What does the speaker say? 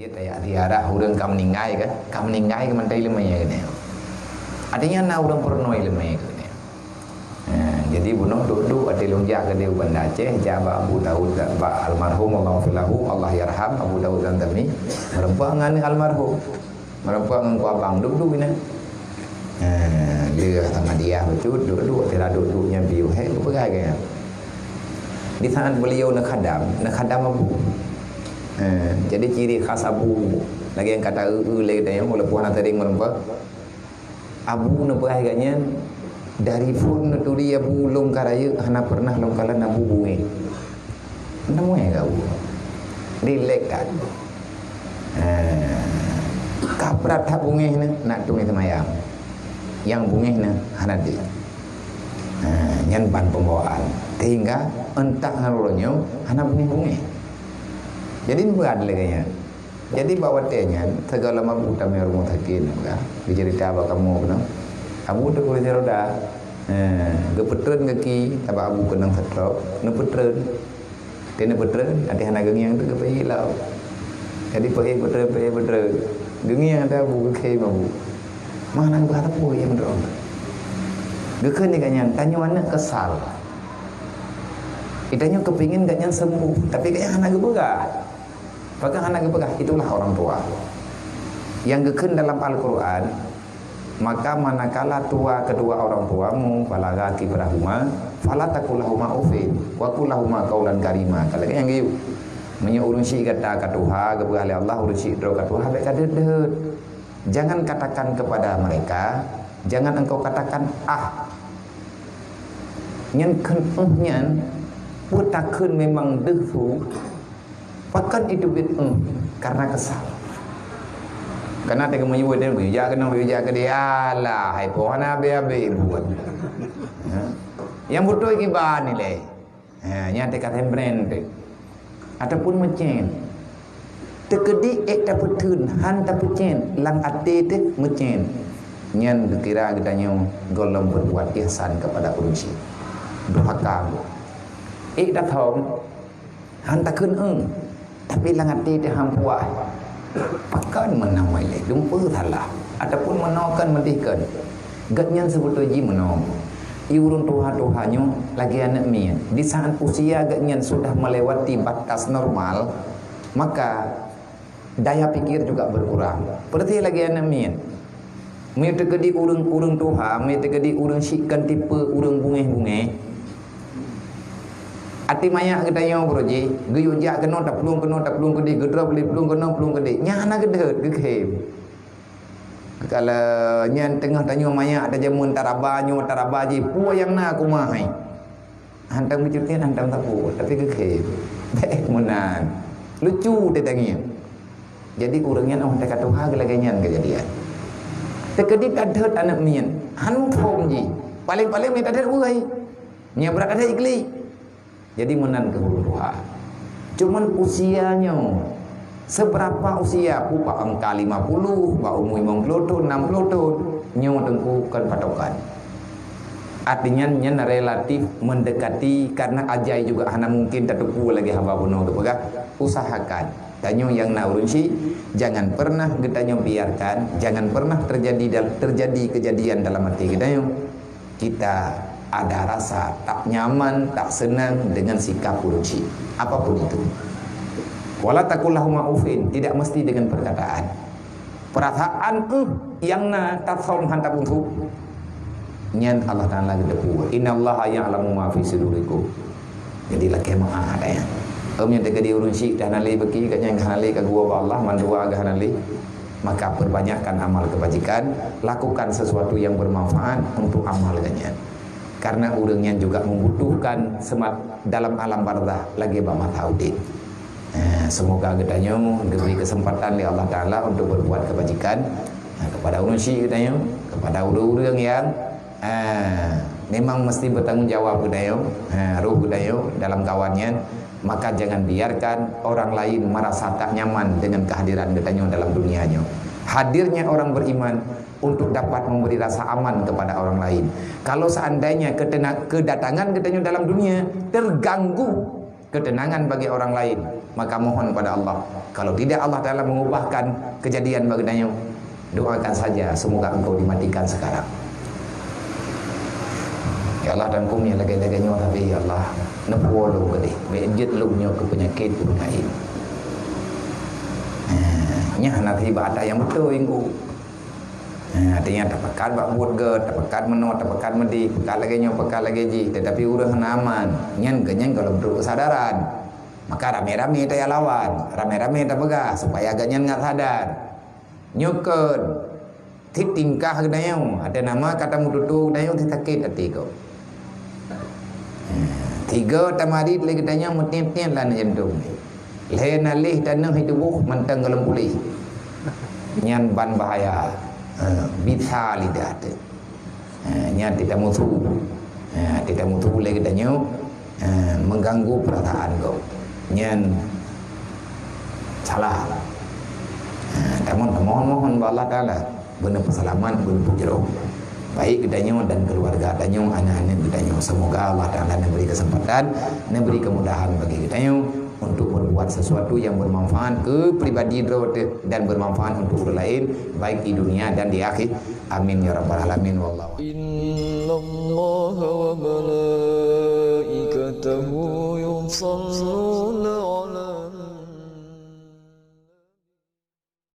dia tayak ziarah urang kam meninggai ke mantai lemai ke. Adanya na urang pernoi lemai ke. Jadi bunuh duduk ada lonjak ke dia Banda Aceh jaba Abu Daud ba almarhum Allah filahu Allah yarham Abu Daud dan Tami merempak dengan almarhum merempak dengan ku abang duduk ni. Dia sama dia betul duduk tidak duduknya biu he pegai ke. Di saat beliau nak khadam Abu. Jadi ciri khas Abu lagi yang kata lagi dah yang walaupun nak tering merempak Abu nak pegai katnya dari pun turi Abu long karaya hana pernah long kala nabu bunge. Nemu ya kau. Relax kan. Kaprat tak bunge ni nak tungi semayang. Yang bunge ni hana di. Nyan ban pembawaan. Sehingga entah ngaruhnya hana bunge. Jadi berat lagi. Jadi bawa tanya segala mampu kami rumah sakit kan. Bicerita apa kamu kan. Abu tu kursi roda, gepetren kaki, tabak Abu kena setrop, nepetren, dia nepetren, ada anak gengiang tu kepai lau, jadi pergi petren, gengiang ada Abu kekai Abu, mana berapa pun yang dorong, geken ni kanyan, tanya mana kesal, itanya kepingin kanyan sembuh, tapi kanyan anak gebegah, bahkan anak gebegah itulah orang tua, yang geken dalam Al-Quran. Maka manakala tua kedua orang tuamu balaga kibrahuma fala takulahuma ufin wa kulahuma qaulan karima kalau yang gitu menyo urun si kata katuha kepada Allah urun si dro katuha baik kadedet jangan katakan kepada mereka jangan engkau katakan nyen kenehnya putakeun memang defu pakan itu karena kesal. Karena dia menyebut dia beruja ke dia lah hai pohon abe buat. Yang butuh iban ni leh. Nyata kata brand ataupun macen. Tekedi tak petun han tak pecen lang ate te macen. Nyan kira katanya golong berbuat ihsan kepada manusia. Durhaka. Tak thom han tak keun tapi lang ate te ham puas. Pakan menawai le jumpa salah ataupun menawarkan mendihkan gatnya sebetulnya menawar iurun tuha-tuhanyo lagi anak mian di saat usia gatnya sudah melewati batas normal maka daya pikir juga berkurang berarti lagi anak mian mai tegedi urang tuha mai tegedi urang sikkan tipe urang bunge ati maya katanya broji geyo jak kena tak pelung gede gedra beli pelung gede nyana gede gekem kalau nyan tengah tanya maya ada jamun tarabaji pu yang na aku mahai hantam bicutin hantam tapu tapi gekem baik menan lucu tetangnya jadi urangnya tak kata ha lagi nyan kejadian tekedit ada anak mian han phong ji paling minta ada uai nya berat ada ikli. Jadi menan ke Tuhan. Cuman usianya seberapa usia pupa angka 50, ba umur 50 tahun, 60 tahun, nyo tengkukan patokan. Artinya nya relatif mendekati karena ajai juga hana mungkin tetuku lagi hamba bunuh kepegah usahakan. Tanyo yang naurunsi jangan pernah kita biarkan, jangan pernah terjadi kejadian dalam hati kita ada rasa tak nyaman, tak senang dengan sikap urusi apapun itu. Wala takullahuma ufin, tidak mesti dengan perkataan. Perasaan yang na tatsaum hanta buntu. Nyan Allah Taala gedepu. Innallaha ya'lamu ma fi sudurikum. Jadi laki maa ada ya. Yang terjadi urusi dan ali beki katnya hanali ka gua Allah mandua hanali. Maka perbanyakkan amal kebajikan, lakukan sesuatu yang bermanfaat untuk amal ganyan. Karena urangnya juga membutuhkan semat dalam alam barzah lagi bamat haudin. Semoga katanya diberi kesempatan oleh Allah Taala untuk berbuat kebajikan kepada unusi katanya, kepada urang yang memang mesti bertanggung jawab katanya, ruh katanya dalam kawannya, maka jangan biarkan orang lain merasa tak nyaman dengan kehadiran katanya dalam dunianya. Hadirnya orang beriman untuk dapat memberi rasa aman kepada orang lain. Kalau seandainya kedatangan katanya dalam dunia terganggu ketenangan bagi orang lain, maka mohon pada Allah. Kalau tidak, Allah Ta'ala mengubahkan kejadian baginanya. Doakan saja, semoga engkau dimatikan sekarang. Ya Allah, dan kumnya lagi-laginya tapi ya Allah, nepuo lu gede, bejit lu punya ke penyakit punya ini. Nya nanti ibadah yang betul ingku. Artinya tapakat bak buat ge, tapakat menot, tapakat medi, pekat lagi nyo, pekat lagi ji, tetapi udah aman. Nyen genyen kalau betul kesadaran, maka rame-rame kita ya lawan, rame-rame kita pegah supaya genyen nggak sadar. Nyukur, tit tingkah gedanya, ada nama kata mututu gedanya sakit hati kau. Tiga tamari lagi gedanya mutip-tip lah jantung. Lain alih tanah hidup mentang dalam pulih. Nyan ban bahaya. Bidha lidah tu. Nya tidak mutu. Tidak mutu lagi gedanya mengganggu perasaan kau. Nyan salah. Mohon Allah Ta'ala benar persalaman, benar pujian baik gedanya dan keluarga gedanya, anak-anak gedanya. Semoga Allah Ta'ala memberi kesempatan, memberi kemudahan bagi gedanya untuk berbuat sesuatu yang bermanfaat ke pribadi dan bermanfaat untuk orang lain baik di dunia dan di akhir. Amin ya rabbal alamin. Wallahu